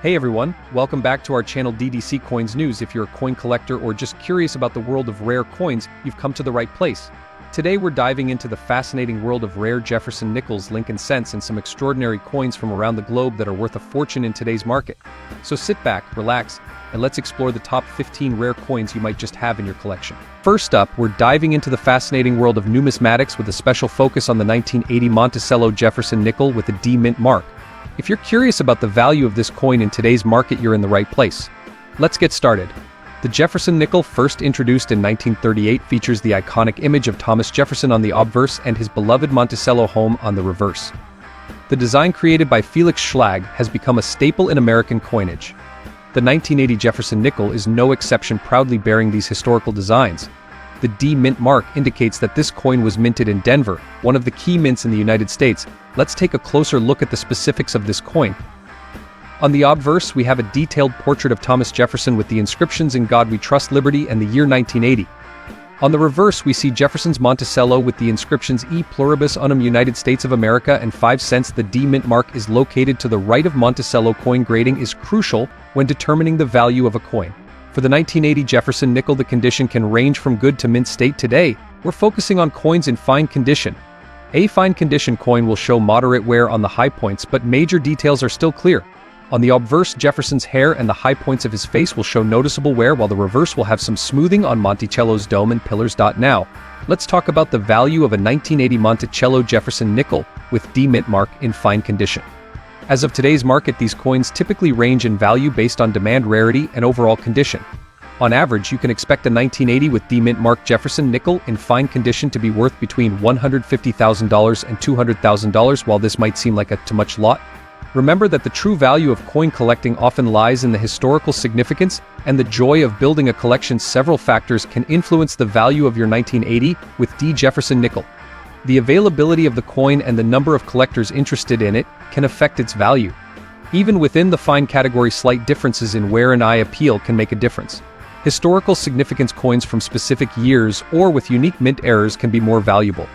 Hey everyone, welcome back to our channel DDC Coins News. If you're a coin collector or just curious about the world of rare coins, you've come to the right place. Today we're diving into the fascinating world of rare Jefferson nickels, Lincoln cents, and some extraordinary coins from around the globe that are worth a fortune in today's market. So sit back, relax, and let's explore the top 15 rare coins you might just have in your collection. First up, we're diving into the fascinating world of numismatics with a special focus on the 1980 Monticello Jefferson nickel with a D mint mark. If you're curious about the value of this coin in today's market, you're in the right place. Let's get started. The Jefferson nickel, first introduced in 1938, features the iconic image of Thomas Jefferson on the obverse and his beloved Monticello home on the reverse. The design, created by Felix Schlag, has become a staple in American coinage. The 1980 Jefferson nickel is no exception, proudly bearing these historical designs. The D mint mark indicates that this coin was minted in Denver, one of the key mints in the United States. Let's take a closer look at the specifics of this coin. On the obverse, we have a detailed portrait of Thomas Jefferson with the inscriptions "In God We Trust, Liberty," and the year 1980. On the reverse, we see Jefferson's Monticello with the inscriptions "E Pluribus Unum United States of America" and 5 cents. The D mint mark is located to the right of Monticello. Coin grading is crucial when determining the value of a coin. For the 1980 Jefferson nickel, the condition can range from good to mint state. Today, we're focusing on coins in fine condition. A fine condition coin will show moderate wear on the high points, but major details are still clear. On the obverse, Jefferson's hair and the high points of his face will show noticeable wear, while the reverse will have some smoothing on Monticello's dome and pillars. Now, let's talk about the value of a 1980 Monticello Jefferson nickel with D mint mark in fine condition. As of today's market, these coins typically range in value based on demand, rarity, and overall condition. On average, you can expect a 1980 with D mint mark Jefferson nickel in fine condition to be worth between $150,000 and $200,000. While this might seem like a too much lot, remember that the true value of coin collecting often lies in the historical significance and the joy of building a collection. Several factors can influence the value of your 1980 with D Jefferson nickel. The availability of the coin and the number of collectors interested in it can affect its value. Even within the fine category, slight differences in wear and eye appeal can make a difference. Historical significance coins from specific years or with unique mint errors can be more valuable.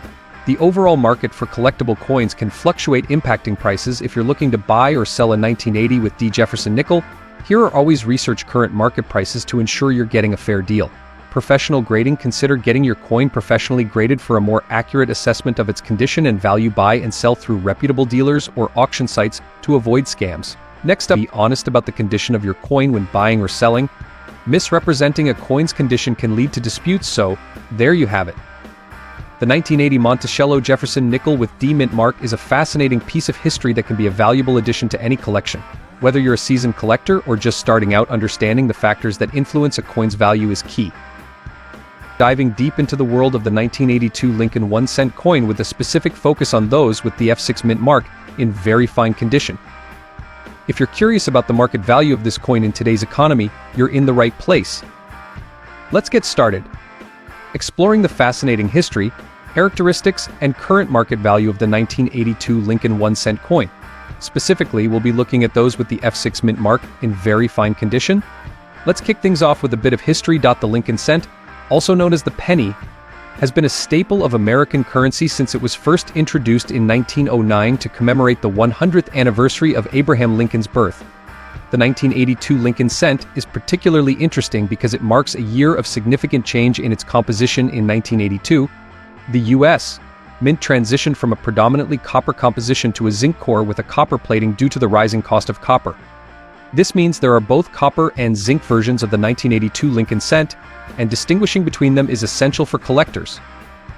The overall market for collectible coins can fluctuate, impacting prices. If you're looking to buy or sell a 1980 with D Jefferson nickel, here are always research current market prices to ensure you're getting a fair deal. Professional grading: consider getting your coin professionally graded for a more accurate assessment of its condition and value. Buy and sell through reputable dealers or auction sites to avoid scams. Next up, be honest about the condition of your coin when buying or selling. Misrepresenting a coin's condition can lead to disputes, so there you have it. The 1980 Monticello Jefferson nickel with D mint mark is a fascinating piece of history that can be a valuable addition to any collection. Whether you're a seasoned collector or just starting out, understanding the factors that influence a coin's value is key. Diving deep into the world of the 1982 Lincoln 1-cent coin with a specific focus on those with the F6 mint mark in very fine condition. If you're curious about the market value of this coin in today's economy, you're in the right place. Let's get started. Exploring the fascinating history, characteristics, and current market value of the 1982 Lincoln 1-cent coin. Specifically, we'll be looking at those with the F6 mint mark in very fine condition. Let's kick things off with a bit of history. The Lincoln cent, also known as the penny, has been a staple of American currency since it was first introduced in 1909 to commemorate the 100th anniversary of Abraham Lincoln's birth. The 1982 Lincoln cent is particularly interesting because it marks a year of significant change in its composition. In 1982, the U.S. Mint transitioned from a predominantly copper composition to a zinc core with a copper plating due to the rising cost of copper. This means there are both copper and zinc versions of the 1982 Lincoln cent, and distinguishing between them is essential for collectors.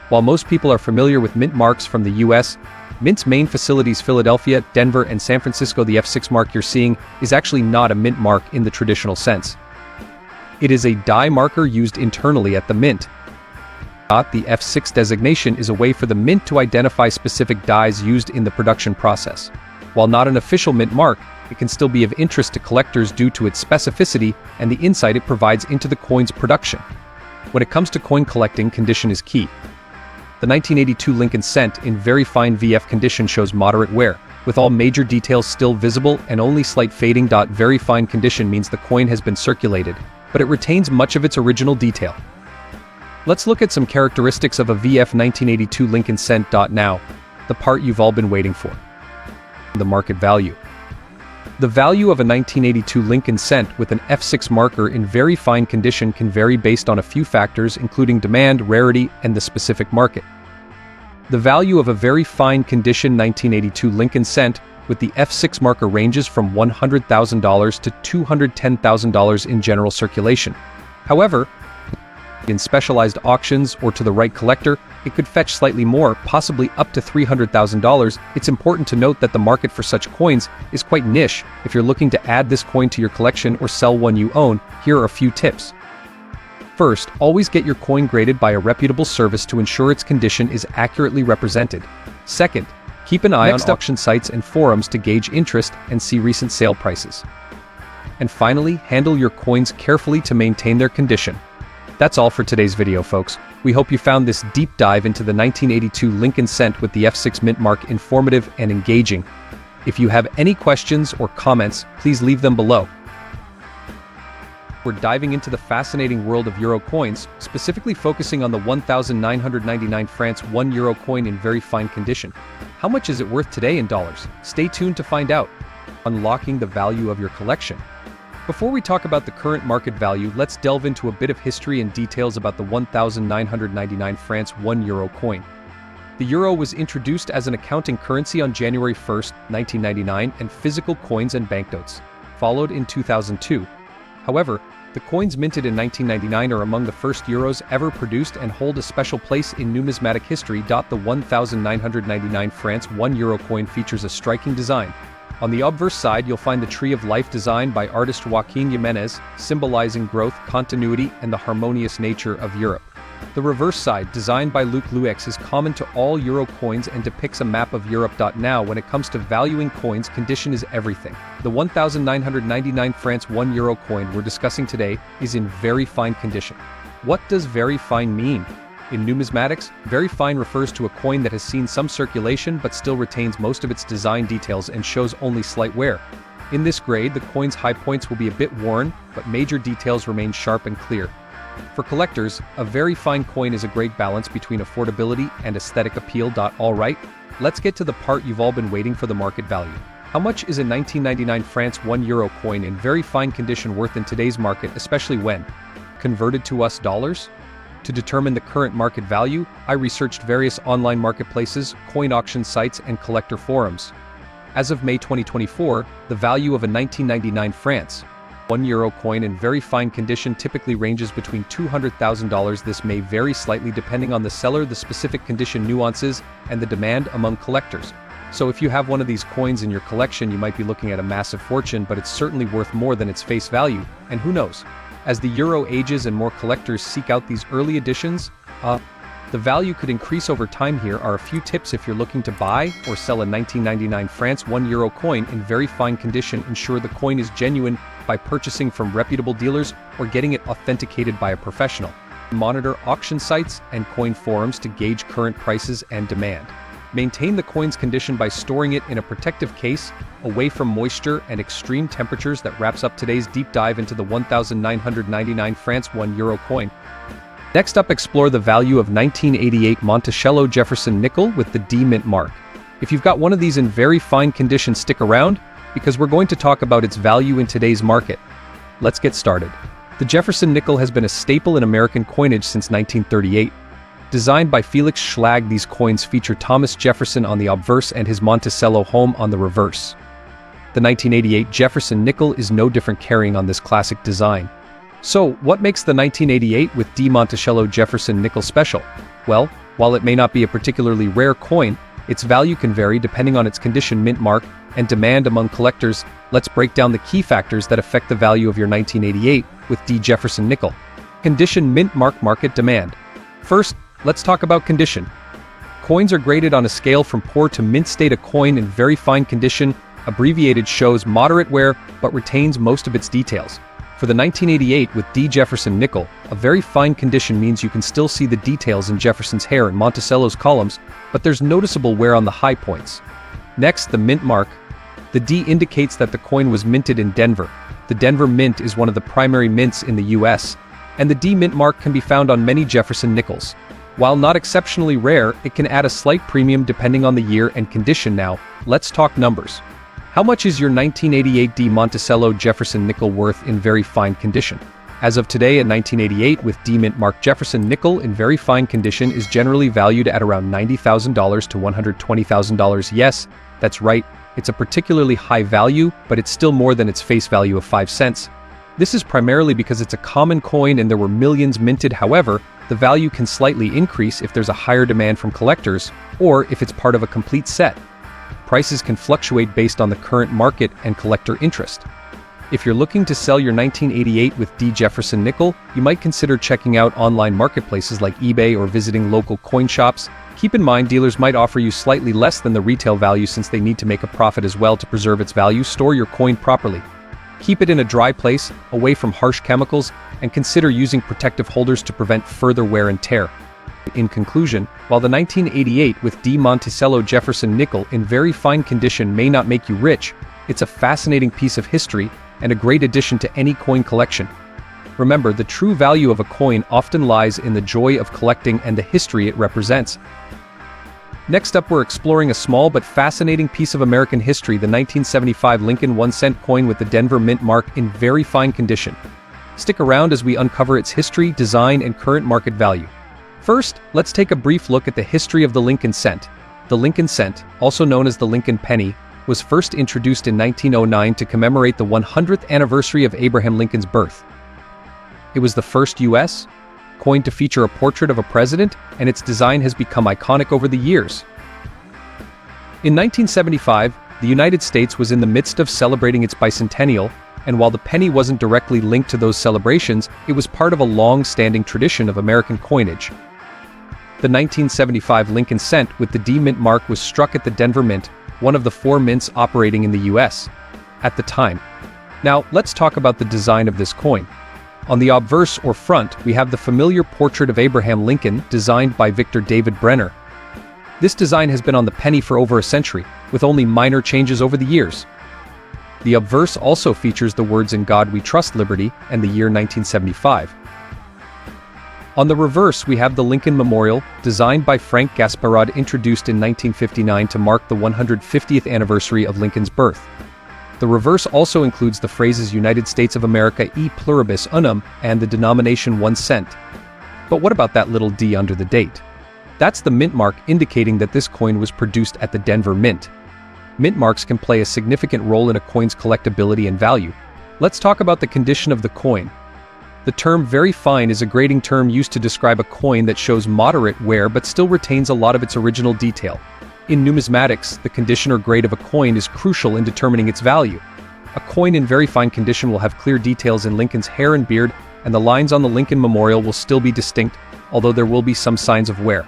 While most people are familiar with mint marks from the U.S., Mint's main facilities, Philadelphia, Denver, and San Francisco, the F6 mark you're seeing is actually not a mint mark in the traditional sense. It is a die marker used internally at the mint. The F6 designation is a way for the mint to identify specific dies used in the production process. While not an official mint mark, it can still be of interest to collectors due to its specificity and the insight it provides into the coin's production. When it comes to coin collecting, condition is key. The 1982 Lincoln cent in very fine VF condition shows moderate wear, with all major details still visible and only slight fading. Very fine condition means the coin has been circulated, but it retains much of its original detail. Let's look at some characteristics of a VF 1982 Lincoln cent. Now, the part you've all been waiting for: the market value. The value of a 1982 Lincoln cent with an F6 marker in very fine condition can vary based on a few factors including demand, rarity, and the specific market. The value of a very fine condition 1982 Lincoln cent with the F6 marker ranges from $100,000 to $210,000 in general circulation. However, in specialized auctions or to the right collector, it could fetch slightly more, possibly up to $300,000. It's important to note that the market for such coins is quite niche. If you're looking to add this coin to your collection or sell one you own, here are a few tips. First, always get your coin graded by a reputable service to ensure its condition is accurately represented. Second, keep an eye on auction sites and forums to gauge interest and see recent sale prices. And finally, handle your coins carefully to maintain their condition. That's all for today's video, folks. We hope you found this deep dive into the 1982 Lincoln cent with the F6 mint mark informative and engaging. If you have any questions or comments, please leave them below. We're diving into the fascinating world of euro coins, specifically focusing on the 1,999 francs 1 euro coin in very fine condition. How much is it worth today in dollars? Stay tuned to find out. Unlocking the value of your collection. Before we talk about the current market value, let's delve into a bit of history and details about the 1,999 francs 1 euro coin. The euro was introduced as an accounting currency on January 1, 1999, and physical coins and banknotes followed in 2002. However, the coins minted in 1999 are among the first euros ever produced and hold a special place in numismatic history. The 1,999 francs 1 euro coin features a striking design. On the obverse side, you'll find the Tree of Life design by artist Joaquin Jimenez, symbolizing growth, continuity, and the harmonious nature of Europe. The reverse side, designed by Luc Luix, is common to all euro coins and depicts a map of Europe. Now, when it comes to valuing coins, condition is everything. The 1,999 francs 1 euro coin we're discussing today is in very fine condition. What does very fine mean? In numismatics, very fine refers to a coin that has seen some circulation but still retains most of its design details and shows only slight wear. In this grade, the coin's high points will be a bit worn, but major details remain sharp and clear. For collectors, a very fine coin is a great balance between affordability and aesthetic appeal. Alright, let's get to the part you've all been waiting for: the market value. How much is a 1999 francs 1 euro coin in very fine condition worth in today's market, especially when converted to US dollars? To determine the current market value, I researched various online marketplaces, coin auction sites, and collector forums. As of May 2024, the value of a 1999 francs 1 euro coin in very fine condition typically ranges between $200,000. This may vary slightly depending on the seller, the specific condition nuances, and the demand among collectors. So if you have one of these coins in your collection, you might be looking at a massive fortune, but it's certainly worth more than its face value, and who knows? As the euro ages and more collectors seek out these early editions, the value could increase over time. Here are a few tips if you're looking to buy or sell a 1999 francs 1 euro coin in very fine condition. Ensure the coin is genuine by purchasing from reputable dealers or getting it authenticated by a professional. Monitor auction sites and coin forums to gauge current prices and demand. Maintain the coin's condition by storing it in a protective case, away from moisture and extreme temperatures. That wraps up today's deep dive into the 1,999 francs 1 euro coin. Next up, explore the value of 1988 Monticello Jefferson nickel with the D mint mark. If you've got one of these in very fine condition, stick around, because we're going to talk about its value in today's market. Let's get started. The Jefferson nickel has been a staple in American coinage since 1938. Designed by Felix Schlag, these coins feature Thomas Jefferson on the obverse and his Monticello home on the reverse. The 1988 Jefferson nickel is no different, carrying on this classic design. So, what makes the 1988 with D Monticello Jefferson nickel special? Well, while it may not be a particularly rare coin, its value can vary depending on its condition, mint mark, and demand among collectors. Let's break down the key factors that affect the value of your 1988 with D Jefferson nickel. Condition, mint mark, market demand. First, let's talk about condition. Coins are graded on a scale from poor to mint state. A coin in very fine condition, abbreviated, shows moderate wear but retains most of its details. For the 1988 with D Jefferson nickel, a very fine condition means you can still see the details in Jefferson's hair and Monticello's columns, but there's noticeable wear on the high points. Next, the mint mark. The D indicates that the coin was minted in Denver. The Denver Mint is one of the primary mints in the US, and the D mint mark can be found on many Jefferson nickels. While not exceptionally rare, it can add a slight premium depending on the year and condition. Now, let's talk numbers. How much is your 1988 D. Monticello Jefferson nickel worth in very fine condition? As of today, a 1988 with D mint mark Jefferson nickel in very fine condition is generally valued at around $90,000 to $120,000. Yes, that's right, it's a particularly high value, but it's still more than its face value of 5 cents. This is primarily because it's a common coin and there were millions minted. However, the value can slightly increase if there's a higher demand from collectors, or if it's part of a complete set. Prices can fluctuate based on the current market and collector interest. If you're looking to sell your 1988 with D. Jefferson nickel, you might consider checking out online marketplaces like eBay or visiting local coin shops. Keep in mind, dealers might offer you slightly less than the retail value since they need to make a profit as well to preserve its value. Store your coin properly. Keep it in a dry place, away from harsh chemicals, and consider using protective holders to prevent further wear and tear. In conclusion, while the 1988 with D. Monticello Jefferson nickel in very fine condition may not make you rich, it's a fascinating piece of history and a great addition to any coin collection. Remember, the true value of a coin often lies in the joy of collecting and the history it represents. Next up, we're exploring a small but fascinating piece of American history, the 1975 Lincoln 1-cent coin with the Denver Mint mark in very fine condition. Stick around as we uncover its history, design, and current market value. First, let's take a brief look at the history of the Lincoln cent. The Lincoln cent, also known as the Lincoln penny, was first introduced in 1909 to commemorate the 100th anniversary of Abraham Lincoln's birth. It was the first U.S. coin to feature a portrait of a president, and its design has become iconic over the years. In 1975, the United States was in the midst of celebrating its bicentennial, and while the penny wasn't directly linked to those celebrations, it was part of a long-standing tradition of American coinage. The 1975 Lincoln cent with the D mint mark was struck at the Denver Mint, one of the 4 mints operating in the U.S. at the time. Now, let's talk about the design of this coin. On the obverse or front, we have the familiar portrait of Abraham Lincoln, designed by Victor David Brenner. This design has been on the penny for over a century, with only minor changes over the years. The obverse also features the words "In God We Trust, Liberty," and the year 1975. On the reverse, we have the Lincoln Memorial, designed by Frank Gasparod, introduced in 1959 to mark the 150th anniversary of Lincoln's birth. The reverse also includes the phrases "United States of America e pluribus unum" and the denomination 1 cent. But what about that little D under the date? That's the mint mark, indicating that this coin was produced at the Denver Mint. Mint marks can play a significant role in a coin's collectability and value. Let's talk about the condition of the coin. The term "very fine" is a grading term used to describe a coin that shows moderate wear but still retains a lot of its original detail. In numismatics, the condition or grade of a coin is crucial in determining its value. A coin in very fine condition will have clear details in Lincoln's hair and beard, and the lines on the Lincoln Memorial will still be distinct, although there will be some signs of wear.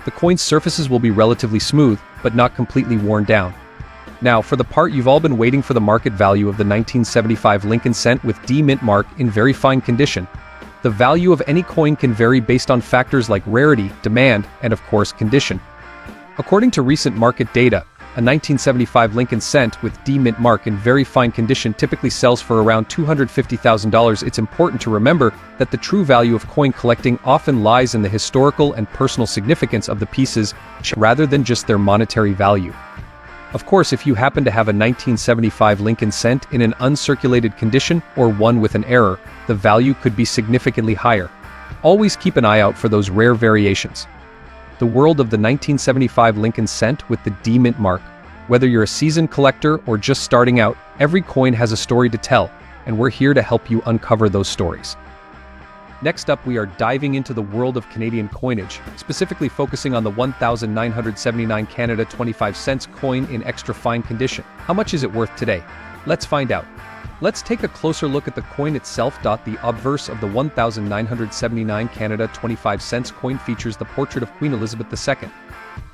The coin's surfaces will be relatively smooth, but not completely worn down. Now, for the part you've all been waiting for, the market value of the 1975 Lincoln cent with D mint mark in very fine condition. The value of any coin can vary based on factors like rarity, demand, and of course, condition. According to recent market data, a 1975 Lincoln cent with D mint mark in very fine condition typically sells for around $250,000. It's important to remember that the true value of coin collecting often lies in the historical and personal significance of the pieces, rather than just their monetary value. Of course, if you happen to have a 1975 Lincoln cent in an uncirculated condition or one with an error, the value could be significantly higher. Always keep an eye out for those rare variations. The world of the 1975 Lincoln cent with the D mint mark. Whether you're a seasoned collector or just starting out, every coin has a story to tell, and we're here to help you uncover those stories. Next up, we are diving into the world of Canadian coinage, specifically focusing on the 1979 Canada 25 cents coin in extra fine condition. How much is it worth today? Let's find out. Let's take a closer look at the coin itself. The obverse of the 1979 Canada 25 cents coin features the portrait of Queen Elizabeth II.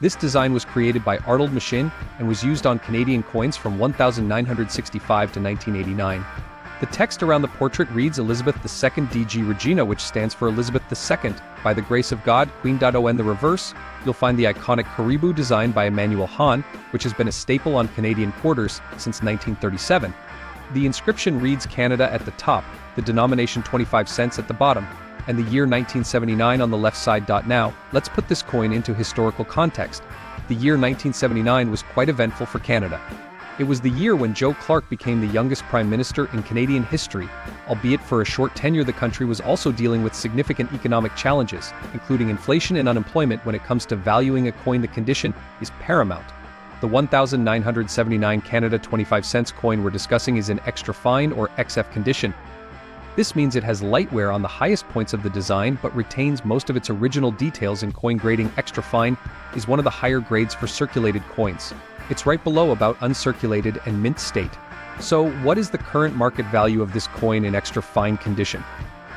This design was created by Arnold Machin and was used on Canadian coins from 1965 to 1989. The text around the portrait reads Elizabeth II DG Regina, which stands for Elizabeth II, by the grace of God, Queen. On the reverse, you'll find the iconic Caribou designed by Emmanuel Hahn, which has been a staple on Canadian quarters since 1937. The inscription reads Canada at the top, the denomination 25 cents at the bottom, and the year 1979 on the left side. Now, let's put this coin into historical context. The year 1979 was quite eventful for Canada. It was the year when Joe Clark became the youngest prime minister in Canadian history. Albeit for a short tenure, the country was also dealing with significant economic challenges, including inflation and unemployment. When it comes to valuing a coin, the condition is paramount. The 1979 Canada 25 cents coin we're discussing is in extra fine or XF condition. This means it has light wear on the highest points of the design but retains most of its original details in coin grading. Extra fine is one of the higher grades for circulated coins. It's right below about uncirculated and mint state. So what is the current market value of this coin in extra fine condition?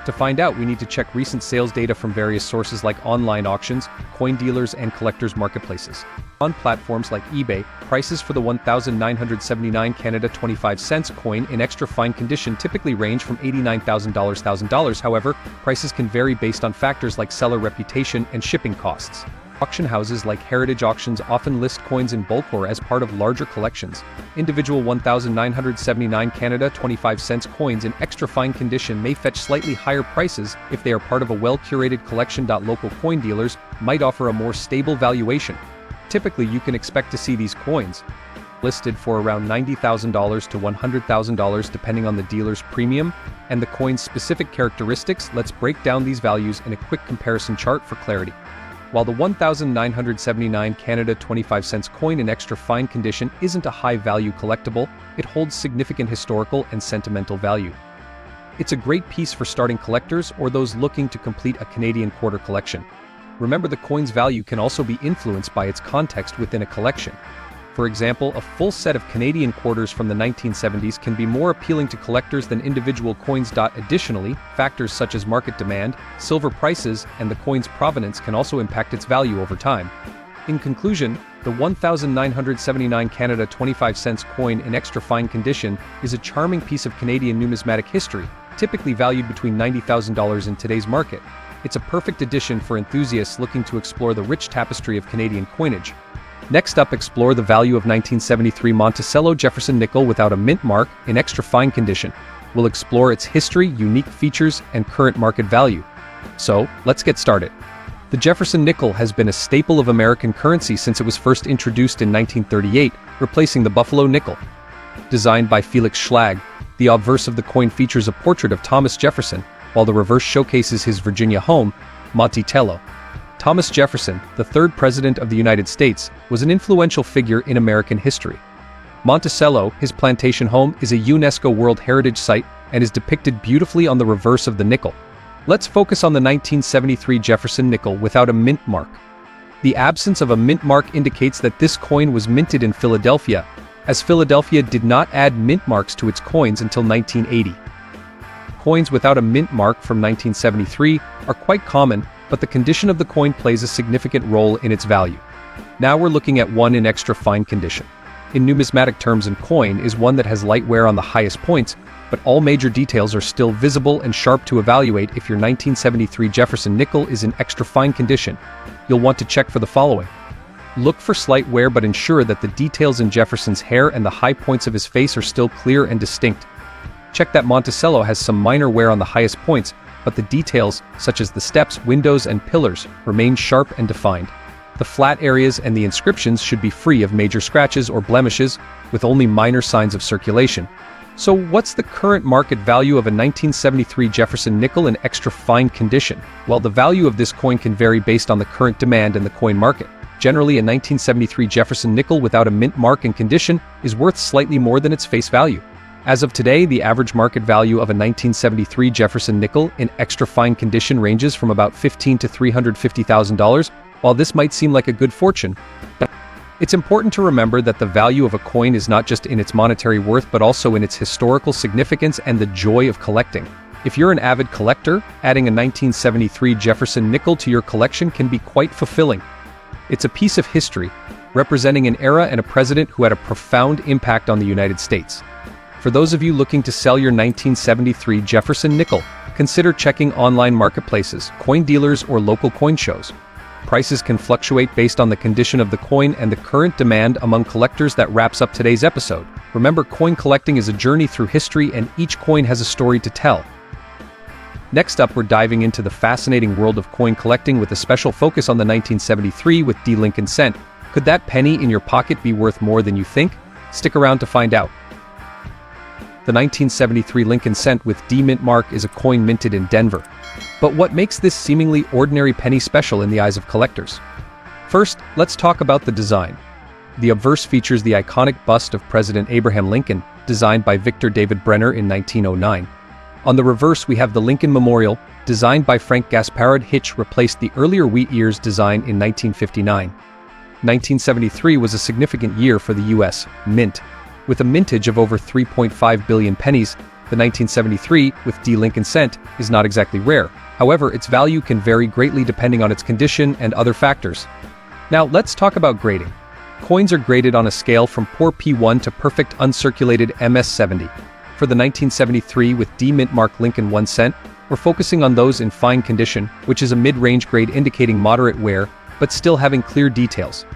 To find out, we need to check recent sales data from various sources like online auctions, coin dealers, and collectors' marketplaces. On platforms like eBay, prices for the 1979 Canada 25 cents coin in extra fine condition typically range from $89,000. However, prices can vary based on factors like seller reputation and shipping costs. Auction houses like Heritage Auctions often list coins in bulk or as part of larger collections. Individual 1979 Canada 25 cents coins in extra fine condition may fetch slightly higher prices if they are part of a well-curated collection. Local coin dealers might offer a more stable valuation. Typically, you can expect to see these coins listed for around $90,000 to $100,000 depending on the dealer's premium and the coin's specific characteristics. Let's break down these values in a quick comparison chart for clarity. While the 1979 Canada 25 cents coin in extra fine condition isn't a high-value collectible, it holds significant historical and sentimental value. It's a great piece for starting collectors or those looking to complete a Canadian quarter collection. Remember, the coin's value can also be influenced by its context within a collection. For example, a full set of Canadian quarters from the 1970s can be more appealing to collectors than individual coins. Additionally, factors such as market demand, silver prices, and the coin's provenance can also impact its value over time. In conclusion, the 1979 Canada 25 cents coin in extra fine condition is a charming piece of Canadian numismatic history, typically valued between $90,000 in today's market. It's a perfect addition for enthusiasts looking to explore the rich tapestry of Canadian coinage. Next up, explore the value of 1973 Monticello Jefferson nickel without a mint mark in extra fine condition. We'll explore its history, unique features, and current market value. So, let's get started. The Jefferson nickel has been a staple of American currency since it was first introduced in 1938, replacing the Buffalo nickel. Designed by Felix Schlag, the obverse of the coin features a portrait of Thomas Jefferson, while the reverse showcases his Virginia home, Monticello. Thomas Jefferson, the third President of the United States, was an influential figure in American history. Monticello, his plantation home, is a UNESCO World Heritage Site and is depicted beautifully on the reverse of the nickel. Let's focus on the 1973 Jefferson nickel without a mint mark. The absence of a mint mark indicates that this coin was minted in Philadelphia, as Philadelphia did not add mint marks to its coins until 1980. Coins without a mint mark from 1973 are quite common, but the condition of the coin plays a significant role in its value. Now we're looking at one in extra fine condition. In numismatic terms, a coin is one that has light wear on the highest points, but all major details are still visible and sharp to evaluate. If your 1973 Jefferson nickel is in extra fine condition, you'll want to check for the following. Look for slight wear, but ensure that the details in Jefferson's hair and the high points of his face are still clear and distinct. Check that Monticello has some minor wear on the highest points, but the details, such as the steps, windows, and pillars, remain sharp and defined. The flat areas and the inscriptions should be free of major scratches or blemishes, with only minor signs of circulation. So what's the current market value of a 1973 Jefferson nickel in extra fine condition? Well, the value of this coin can vary based on the current demand and the coin market. Generally, a 1973 Jefferson nickel without a mint mark in condition is worth slightly more than its face value. As of today, the average market value of a 1973 Jefferson nickel in extra fine condition ranges from about $15,000 to $350,000. While this might seem like a good fortune, it's important to remember that the value of a coin is not just in its monetary worth but also in its historical significance and the joy of collecting. If you're an avid collector, adding a 1973 Jefferson nickel to your collection can be quite fulfilling. It's a piece of history, representing an era and a president who had a profound impact on the United States. For those of you looking to sell your 1973 Jefferson nickel, consider checking online marketplaces, coin dealers, or local coin shows. Prices can fluctuate based on the condition of the coin and the current demand among collectors. That wraps up today's episode. Remember, coin collecting is a journey through history and each coin has a story to tell. Next up, we're diving into the fascinating world of coin collecting with a special focus on the 1973 with D. Lincoln cent. Could that penny in your pocket be worth more than you think? Stick around to find out. The 1973 Lincoln cent with D mint mark is a coin minted in Denver. But what makes this seemingly ordinary penny special in the eyes of collectors? First, let's talk about the design. The obverse features the iconic bust of President Abraham Lincoln, designed by Victor David Brenner in 1909. On the reverse, we have the Lincoln Memorial, designed by Frank Gasparod. Hitch replaced the earlier wheat ears design in 1959. 1973 was a significant year for the U.S. Mint. With a mintage of over 3.5 billion pennies, the 1973 with D Lincoln cent is not exactly rare. However, its value can vary greatly depending on its condition and other factors. Now, let's talk about grading. Coins are graded on a scale from poor P1 to perfect uncirculated MS70. For the 1973 with D mint mark Lincoln 1 cent, we're focusing on those in fine condition, which is a mid-range grade indicating moderate wear, but still having clear details.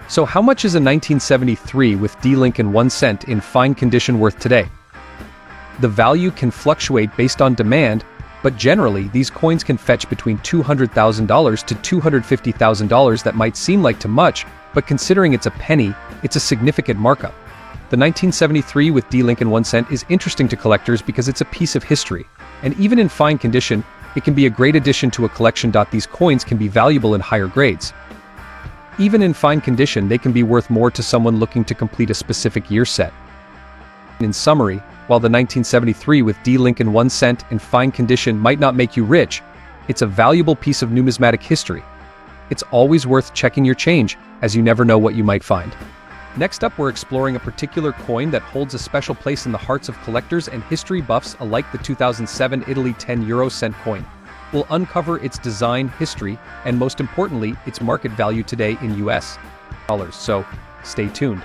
So how much is a 1973 with D Lincoln 1 cent in fine condition worth today? The value can fluctuate based on demand, but generally these coins can fetch between $200,000 to $250,000. That might seem like too much, but considering it's a penny, it's a significant markup. The 1973 with D Lincoln 1 cent is interesting to collectors because it's a piece of history, and even in fine condition, it can be a great addition to a collection. These coins can be valuable in higher grades. Even in fine condition, they can be worth more to someone looking to complete a specific year set. In summary, while the 1973 with D Lincoln 1 cent in fine condition might not make you rich, it's a valuable piece of numismatic history. It's always worth checking your change, as you never know what you might find. Next up, we're exploring a particular coin that holds a special place in the hearts of collectors and history buffs alike, the 2007 Italy 10 euro cent coin. We'll uncover its design, history, and most importantly, its market value today in US dollars, so stay tuned.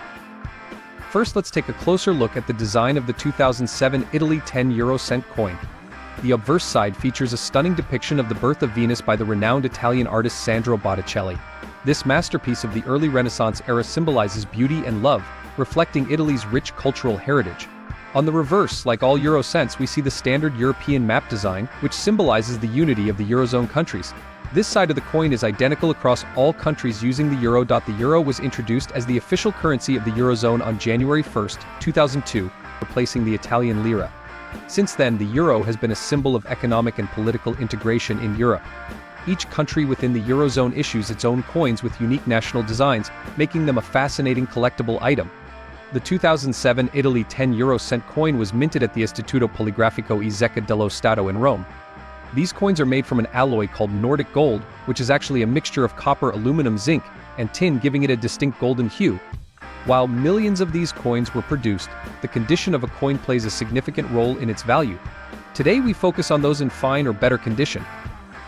First, let's take a closer look at the design of the 2007 Italy 10 euro cent coin. The obverse side features a stunning depiction of the birth of Venus by the renowned Italian artist Sandro Botticelli. This masterpiece of the early Renaissance era symbolizes beauty and love, reflecting Italy's rich cultural heritage. On the reverse, like all euro cents, we see the standard European map design, which symbolizes the unity of the Eurozone countries. This side of the coin is identical across all countries using the euro. The euro was introduced as the official currency of the Eurozone on January 1, 2002, replacing the Italian lira. Since then, the euro has been a symbol of economic and political integration in Europe. Each country within the Eurozone issues its own coins with unique national designs, making them a fascinating collectible item. The 2007 Italy 10 euro cent coin was minted at the Istituto Poligrafico e Zecca dello Stato in Rome. These coins are made from an alloy called Nordic gold, which is actually a mixture of copper, aluminum, zinc, and tin, giving it a distinct golden hue. While millions of these coins were produced, the condition of a coin plays a significant role in its value. Today we focus on those in fine or better condition.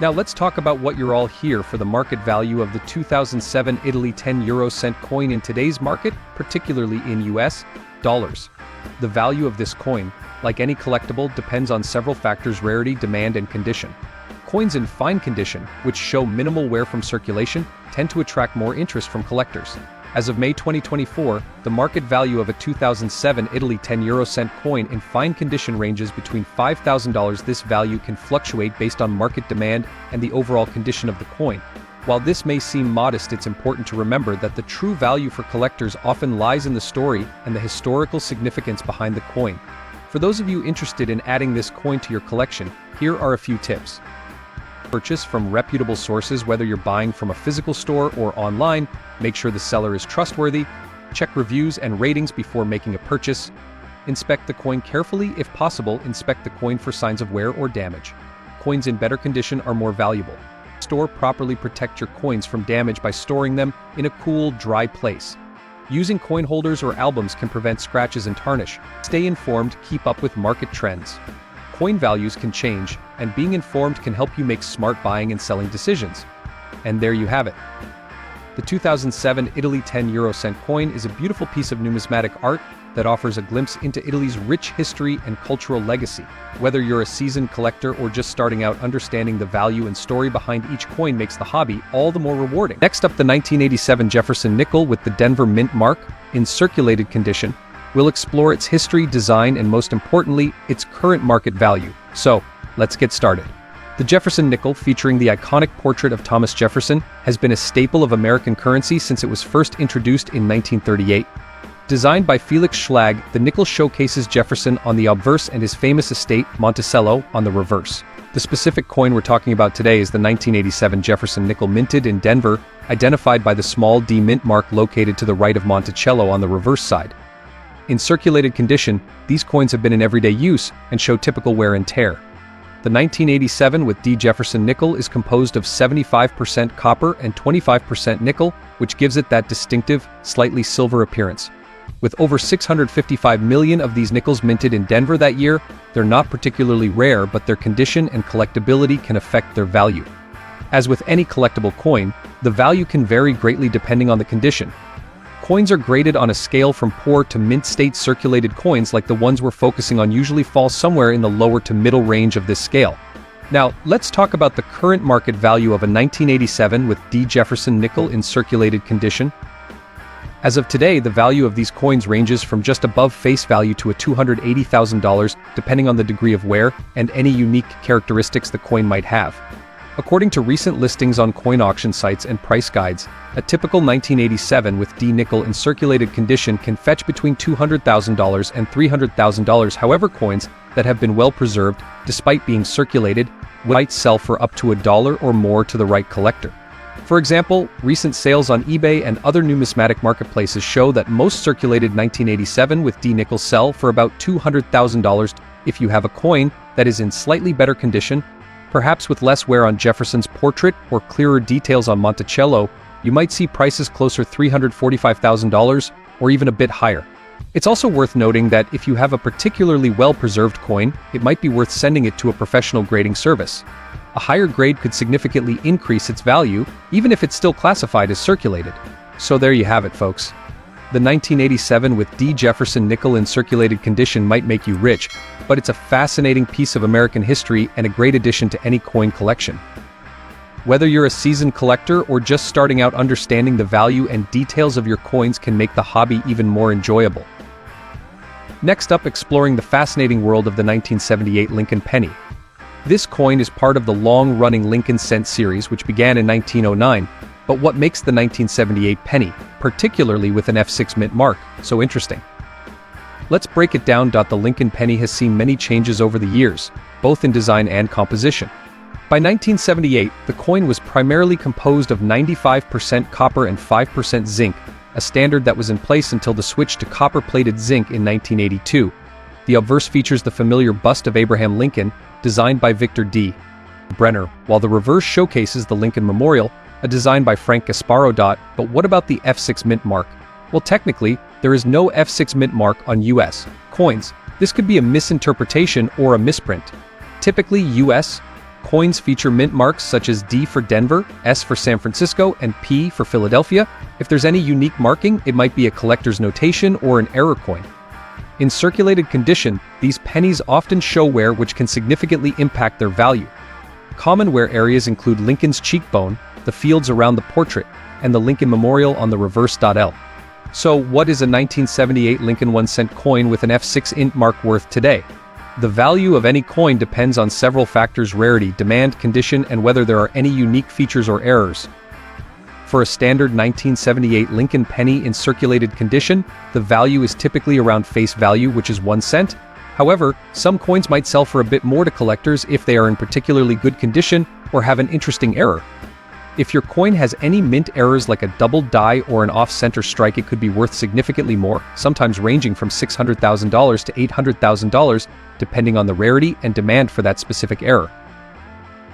Now let's talk about what you're all here for: the market value of the 2007 Italy 10 euro cent coin in today's market, particularly in US dollars. The value of this coin, like any collectible, depends on several factors: rarity, demand, and condition. Coins in fine condition, which show minimal wear from circulation, tend to attract more interest from collectors. As of May 2024, the market value of a 2007 Italy 10 euro cent coin in fine condition ranges between $5,000. This value can fluctuate based on market demand and the overall condition of the coin. While this may seem modest, it's important to remember that the true value for collectors often lies in the story and the historical significance behind the coin. For those of you interested in adding this coin to your collection, here are a few tips. Purchase from reputable sources. Whether you're buying from a physical store or online, make sure the seller is trustworthy. Check reviews and ratings before making a purchase. Inspect the coin carefully. If possible, inspect the coin for signs of wear or damage. Coins in better condition are more valuable. Store properly. Protect your coins from damage by storing them in a cool, dry place. Using coin holders or albums can prevent scratches and tarnish. Stay informed. Keep up with market trends. Coin values can change, and being informed can help you make smart buying and selling decisions. And there you have it. The 2007 Italy 10 euro cent coin is a beautiful piece of numismatic art that offers a glimpse into Italy's rich history and cultural legacy. Whether you're a seasoned collector or just starting out, understanding the value and story behind each coin makes the hobby all the more rewarding. Next up, the 1987 Jefferson nickel with the Denver mint mark in circulated condition. We'll explore its history, design, and most importantly, its current market value. So, let's get started. The Jefferson nickel, featuring the iconic portrait of Thomas Jefferson, has been a staple of American currency since it was first introduced in 1938. Designed by Felix Schlag, the nickel showcases Jefferson on the obverse and his famous estate, Monticello, on the reverse. The specific coin we're talking about today is the 1987 Jefferson nickel minted in Denver, identified by the small D mint mark located to the right of Monticello on the reverse side. In circulated condition, these coins have been in everyday use and show typical wear and tear. The 1987 with D Jefferson nickel is composed of 75% copper and 25% nickel, which gives it that distinctive, slightly silver appearance. With over 655 million of these nickels minted in Denver that year, they're not particularly rare, but their condition and collectability can affect their value. As with any collectible coin, the value can vary greatly depending on the condition. Coins are graded on a scale from poor to mint state. Circulated coins like the ones we're focusing on usually fall somewhere in the lower to middle range of this scale. Now, let's talk about the current market value of a 1987 with D Jefferson nickel in circulated condition. As of today, the value of these coins ranges from just above face value to $280,000, depending on the degree of wear and any unique characteristics the coin might have. According to recent listings on coin auction sites and price guides, a typical 1987 with D nickel in circulated condition can fetch between $200,000 and $300,000. However, coins that have been well preserved, despite being circulated, might sell for up to $1 or more to the right collector. For example, recent sales on eBay and other numismatic marketplaces show that most circulated 1987 with D nickel sell for about $200,000. If you have a coin that is in slightly better condition, perhaps with less wear on Jefferson's portrait or clearer details on Monticello, you might see prices closer to $345,000 or even a bit higher. It's also worth noting that if you have a particularly well-preserved coin, it might be worth sending it to a professional grading service. A higher grade could significantly increase its value, even if it's still classified as circulated. So there you have it, folks. The 1987 with D Jefferson nickel in circulated condition might make you rich, but it's a fascinating piece of American history and a great addition to any coin collection. Whether you're a seasoned collector or just starting out, understanding the value and details of your coins can make the hobby even more enjoyable. Next up, exploring the fascinating world of the 1978 Lincoln penny. This coin is part of the long-running Lincoln cent series, which began in 1909, but what makes the 1978 penny, particularly with an F6 mint mark, so interesting? Let's break it down. The Lincoln penny has seen many changes over the years, both in design and composition. By 1978, the coin was primarily composed of 95% copper and 5% zinc, a standard that was in place until the switch to copper-plated zinc in 1982. The obverse features the familiar bust of Abraham Lincoln, designed by Victor D. Brenner, while the reverse showcases the Lincoln Memorial, a design by Frank Gasparo. But what about the F6 mint mark? Well, technically, there is no F6 mint mark on U.S. coins. This could be a misinterpretation or a misprint. Typically, U.S. coins feature mint marks such as D for Denver, S for San Francisco, and P for Philadelphia. If there's any unique marking, it might be a collector's notation or an error coin. In circulated condition, these pennies often show wear which can significantly impact their value. Common wear areas include Lincoln's cheekbone, the fields around the portrait, and the Lincoln Memorial on the reverse. L. So what is a 1978 Lincoln 1-cent coin with an F6 int mark worth today? The value of any coin depends on several factors: rarity, demand, condition, and whether there are any unique features or errors. For a standard 1978 Lincoln penny in circulated condition, the value is typically around face value, which is 1 cent. However, some coins might sell for a bit more to collectors if they are in particularly good condition or have an interesting error. If your coin has any mint errors like a double die or an off-center strike, it could be worth significantly more, sometimes ranging from $600,000 to $800,000, depending on the rarity and demand for that specific error.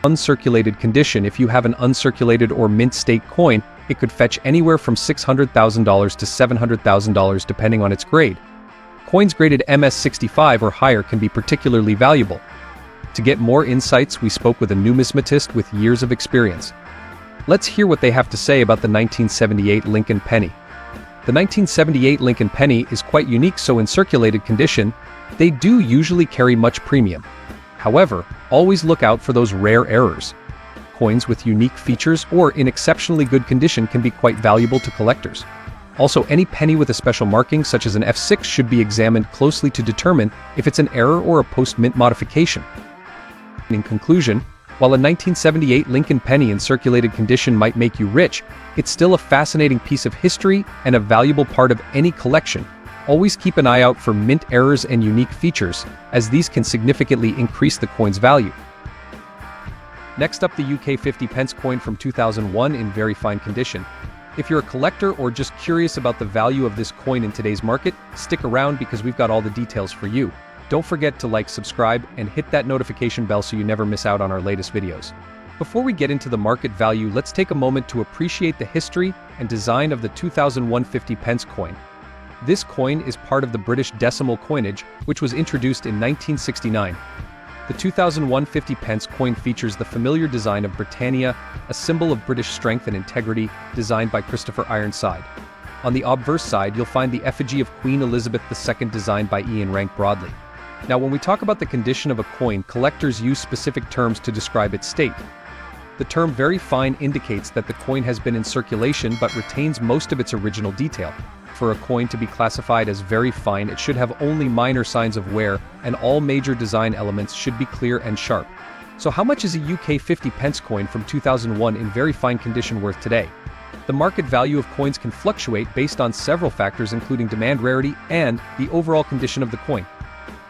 Uncirculated condition: if you have an uncirculated or mint state coin, it could fetch anywhere from $600,000 to $700,000 depending on its grade. Coins graded MS65 or higher can be particularly valuable. To get more insights, we spoke with a numismatist with years of experience. Let's hear what they have to say about the 1978 Lincoln penny. The 1978 Lincoln penny is quite unique, so in circulated condition, they do usually carry much premium. However, always look out for those rare errors. Coins with unique features or in exceptionally good condition can be quite valuable to collectors. Also, any penny with a special marking such as an F6 should be examined closely to determine if it's an error or a post-mint modification. In conclusion, while a 1978 Lincoln penny in circulated condition might make you rich, it's still a fascinating piece of history and a valuable part of any collection, Always keep an eye out for mint errors and unique features, as these can significantly increase the coin's value. Next up, the UK 50 pence coin from 2001 in very fine condition. If you're a collector or just curious about the value of this coin in today's market, stick around because we've got all the details for you. Don't forget to like, subscribe, and hit that notification bell so you never miss out on our latest videos. Before we get into the market value, let's take a moment to appreciate the history and design of the 2001 50 pence coin. This coin is part of the British decimal coinage, which was introduced in 1969. The 2001 50 pence coin features the familiar design of Britannia, a symbol of British strength and integrity, designed by Christopher Ironside. On the obverse side, you'll find the effigy of Queen Elizabeth II designed by Ian Rank Broadley. Now, when we talk about the condition of a coin, collectors use specific terms to describe its state. The term very fine indicates that the coin has been in circulation but retains most of its original detail. For a coin to be classified as very fine, it should have only minor signs of wear, and all major design elements should be clear and sharp. So how much is a UK 50 pence coin from 2001 in very fine condition worth today? The market value of coins can fluctuate based on several factors including demand, rarity, and the overall condition of the coin.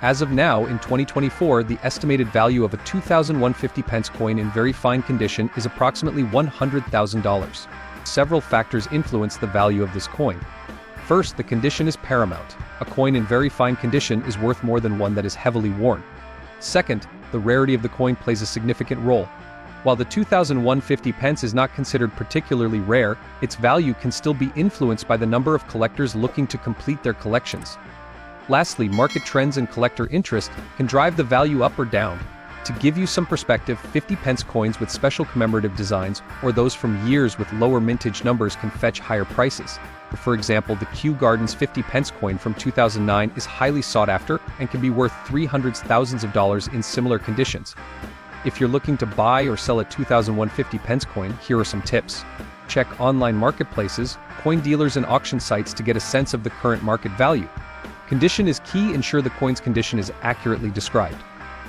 As of now, in 2024, the estimated value of a 2001 50 pence coin in very fine condition is approximately $100,000. Several factors influence the value of this coin. First, the condition is paramount. A coin in very fine condition is worth more than one that is heavily worn. Second, the rarity of the coin plays a significant role. While the 2001 50 pence is not considered particularly rare, its value can still be influenced by the number of collectors looking to complete their collections. Lastly, market trends and collector interest can drive the value up or down. To give you some perspective, 50 pence coins with special commemorative designs or those from years with lower mintage numbers can fetch higher prices. For example, the Kew Gardens 50 pence coin from 2009 is highly sought after and can be worth thousands of dollars in similar conditions. If you're looking to buy or sell a 2001 50 pence coin, here are some tips. Check online marketplaces, coin dealers and auction sites to get a sense of the current market value. Condition is key. Ensure the coin's condition is accurately described.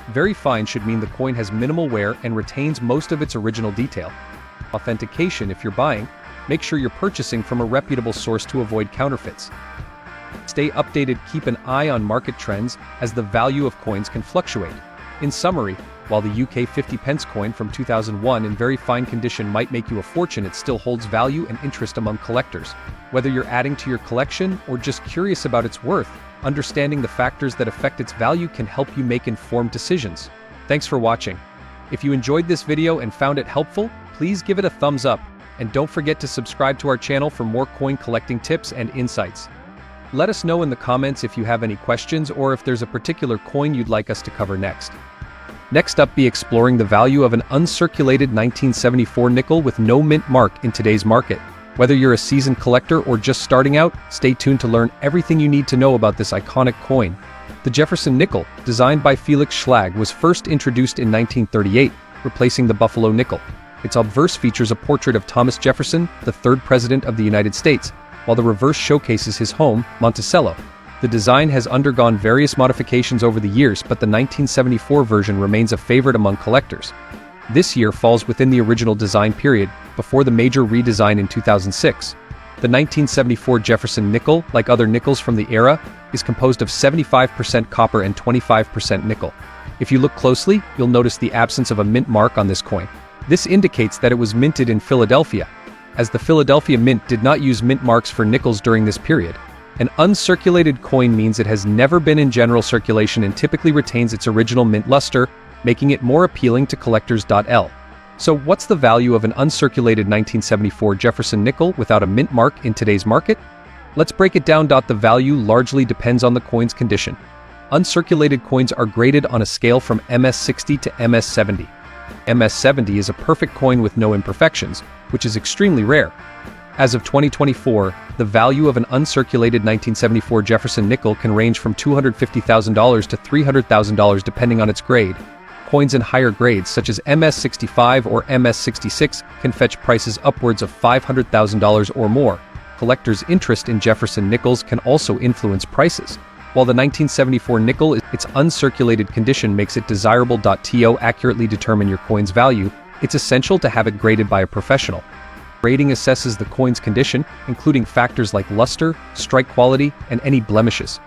Very fine should mean the coin has minimal wear and retains most of its original detail. Authentication: if you're buying, make sure you're purchasing from a reputable source to avoid counterfeits. Stay updated, keep an eye on market trends, as the value of coins can fluctuate. In summary, while the UK 50 pence coin from 2001 in very fine condition might make you a fortune, it still holds value and interest among collectors. Whether you're adding to your collection or just curious about its worth, understanding the factors that affect its value can help you make informed decisions. Thanks for watching. If you enjoyed this video and found it helpful, please give it a thumbs up, and don't forget to subscribe to our channel for more coin collecting tips and insights. Let us know in the comments if you have any questions or if there's a particular coin you'd like us to cover next. Next up, be exploring the value of an uncirculated 1974 nickel with no mint mark in today's market. Whether you're a seasoned collector or just starting out, stay tuned to learn everything you need to know about this iconic coin. The Jefferson nickel, designed by Felix Schlag, was first introduced in 1938, replacing the Buffalo nickel. Its obverse features a portrait of Thomas Jefferson, the third president of the United States, while the reverse showcases his home, Monticello. The design has undergone various modifications over the years, but the 1974 version remains a favorite among collectors. This year falls within the original design period, before the major redesign in 2006. The 1974 Jefferson nickel, like other nickels from the era, is composed of 75% copper and 25% nickel. If you look closely, you'll notice the absence of a mint mark on this coin. This indicates that it was minted in Philadelphia, as the Philadelphia Mint did not use mint marks for nickels during this period. An uncirculated coin means it has never been in general circulation and typically retains its original mint luster, making it more appealing to collectors. So what's the value of an uncirculated 1974 Jefferson nickel without a mint mark in today's market? Let's break it down. The value largely depends on the coin's condition. Uncirculated coins are graded on a scale from MS60 to MS70. MS70 is a perfect coin with no imperfections, which is extremely rare. As of 2024, the value of an uncirculated 1974 Jefferson nickel can range from $250,000 to $300,000 depending on its grade. Coins in higher grades such as MS65 or MS66 can fetch prices upwards of $500,000 or more. Collectors' interest in Jefferson nickels can also influence prices. While the 1974 nickel, its uncirculated condition makes it desirable. To accurately determine your coin's value, it's essential to have it graded by a professional. Rating assesses the coin's condition, including factors like luster, strike quality, and any blemishes.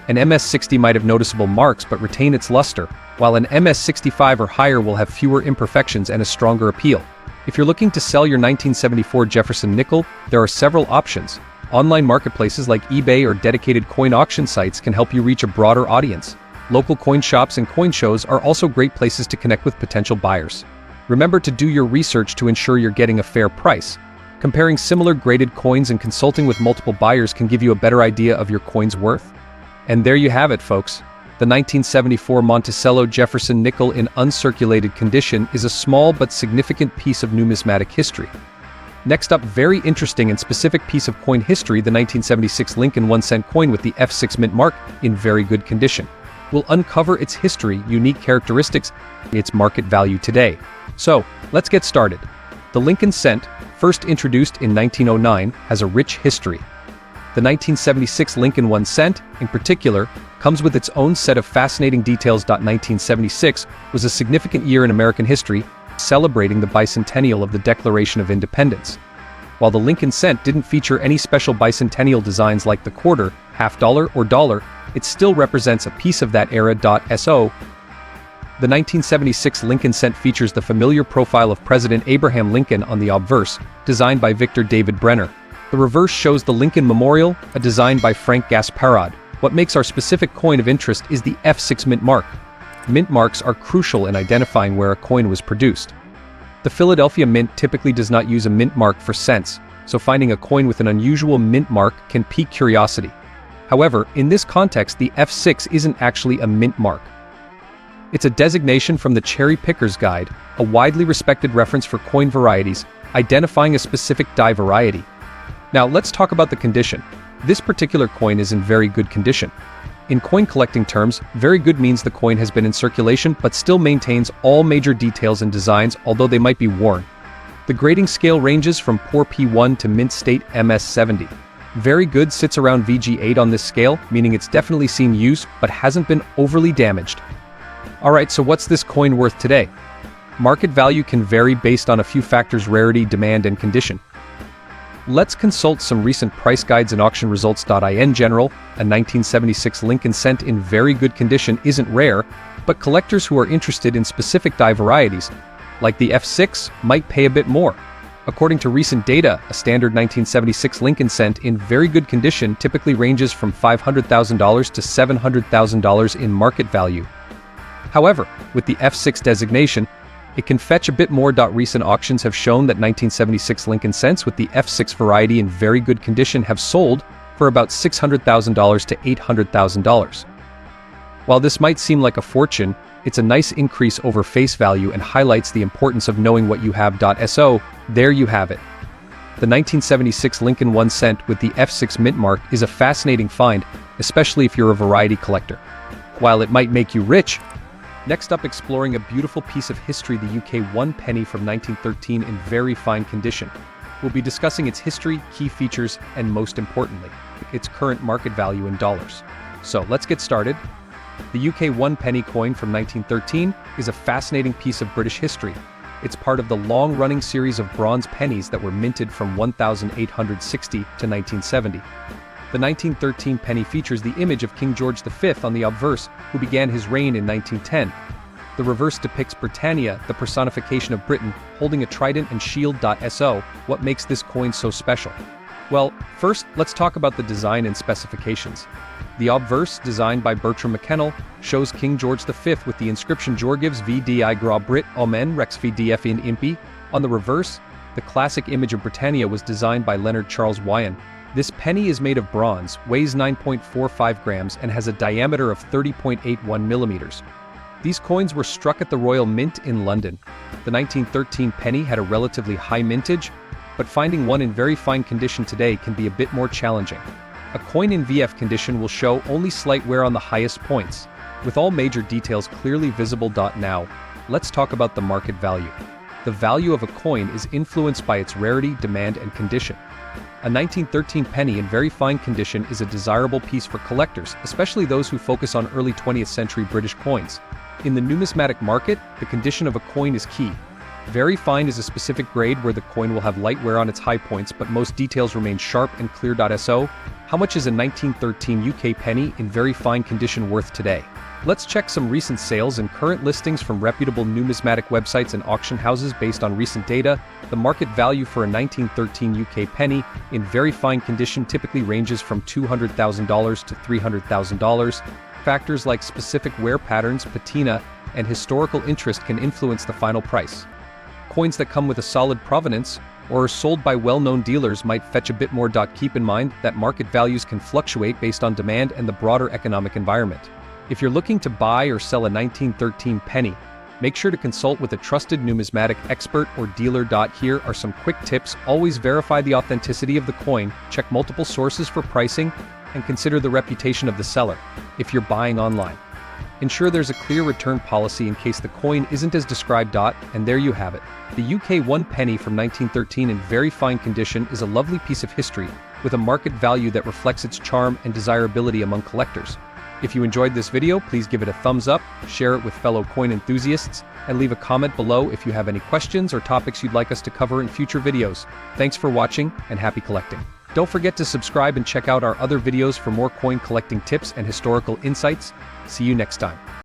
An MS-60 might have noticeable marks but retain its luster, while an MS-65 or higher will have fewer imperfections and a stronger appeal. If you're looking to sell your 1974 Jefferson nickel, there are several options. Online marketplaces like eBay or dedicated coin auction sites can help you reach a broader audience. Local coin shops and coin shows are also great places to connect with potential buyers. Remember to do your research to ensure you're getting a fair price. Comparing similar graded coins and consulting with multiple buyers can give you a better idea of your coin's worth. And there you have it, folks. The 1974 Monticello Jefferson nickel in uncirculated condition is a small but significant piece of numismatic history. Next up, very interesting and specific piece of coin history, the 1976 Lincoln 1-cent coin with the F6 mint mark in very good condition. We'll uncover its history, unique characteristics, and its market value today. So, let's get started. The Lincoln cent, first introduced in 1909, has a rich history. The 1976 Lincoln 1 cent, in particular, comes with its own set of fascinating details. 1976 was a significant year in American history, celebrating the bicentennial of the Declaration of Independence. While the Lincoln cent didn't feature any special bicentennial designs like the quarter, half dollar, or dollar, it still represents a piece of that era. So, the 1976 Lincoln cent features the familiar profile of President Abraham Lincoln on the obverse, designed by Victor David Brenner. The reverse shows the Lincoln Memorial, a design by Frank Gasparod. What makes our specific coin of interest is the F6 mint mark. Mint marks are crucial in identifying where a coin was produced. The Philadelphia Mint typically does not use a mint mark for cents, so finding a coin with an unusual mint mark can pique curiosity. However, in this context, the F6 isn't actually a mint mark. It's a designation from the Cherry Picker's Guide, a widely respected reference for coin varieties, identifying a specific die variety. Now let's talk about the condition. This particular coin is in very good condition. In coin collecting terms, very good means the coin has been in circulation but still maintains all major details and designs, although they might be worn. The grading scale ranges from poor P1 to mint state MS70. Very good sits around VG8 on this scale, meaning it's definitely seen use but hasn't been overly damaged. Alright, so what's this coin worth today? Market value can vary based on a few factors: rarity, demand, and condition. Let's consult some recent price guides and auction results. In general, a 1976 Lincoln cent in very good condition isn't rare, but collectors who are interested in specific die varieties, like the F6, might pay a bit more. According to recent data, a standard 1976 Lincoln cent in very good condition typically ranges from $500,000 to $700,000 in market value. However, with the F6 designation, it can fetch a bit more. Recent auctions have shown that 1976 Lincoln cents with the F6 variety in very good condition have sold for about $600,000 to $800,000. While this might seem like a fortune, it's a nice increase over face value and highlights the importance of knowing what you have. So, there you have it. The 1976 Lincoln 1 cent with the F6 mint mark is a fascinating find, especially if you're a variety collector. While it might make you rich, next up, exploring a beautiful piece of history, the UK 1 penny from 1913 in very fine condition. We'll be discussing its history, key features, and most importantly, its current market value in dollars. So let's get started. The UK 1 penny coin from 1913 is a fascinating piece of British history. It's part of the long-running series of bronze pennies that were minted from 1860 to 1970. The 1913 penny features the image of King George V on the obverse, who began his reign in 1910. The reverse depicts Britannia, the personification of Britain, holding a trident and shield. So, what makes this coin so special? Well, first, let's talk about the design and specifications. The obverse, designed by Bertram McKennell, shows King George V with the inscription Jorgives VDI Gra Brit Omen Rex VDF in Impi. On the reverse, the classic image of Britannia was designed by Leonard Charles Wyon. This penny is made of bronze, weighs 9.45 grams, and has a diameter of 30.81 millimeters. These coins were struck at the Royal Mint in London. The 1913 penny had a relatively high mintage, but finding one in very fine condition today can be a bit more challenging. A coin in VF condition will show only slight wear on the highest points, with all major details clearly visible. Now, let's talk about the market value. The value of a coin is influenced by its rarity, demand, and condition. A 1913 penny in very fine condition is a desirable piece for collectors, especially those who focus on early 20th century British coins. In the numismatic market, the condition of a coin is key. Very fine is a specific grade where the coin will have light wear on its high points but most details remain sharp and clear. So, how much is a 1913 UK penny in very fine condition worth today? Let's check some recent sales and current listings from reputable numismatic websites and auction houses based on recent data. The market value for a 1913 UK penny in very fine condition typically ranges from $200,000 to $300,000. Factors like specific wear patterns, patina, and historical interest can influence the final price. Coins that come with a solid provenance or are sold by well-known dealers might fetch a bit more. Keep in mind that market values can fluctuate based on demand and the broader economic environment. If you're looking to buy or sell a 1913 penny, make sure to consult with a trusted numismatic expert or dealer. Here are some quick tips. Always verify the authenticity of the coin, check multiple sources for pricing, and consider the reputation of the seller. If you're buying online, ensure there's a clear return policy in case the coin isn't as described. And there you have it. The UK 1 penny from 1913 in very fine condition is a lovely piece of history, with a market value that reflects its charm and desirability among collectors. If you enjoyed this video, please give it a thumbs up, share it with fellow coin enthusiasts, and leave a comment below if you have any questions or topics you'd like us to cover in future videos. Thanks for watching, and happy collecting. Don't forget to subscribe and check out our other videos for more coin collecting tips and historical insights. See you next time.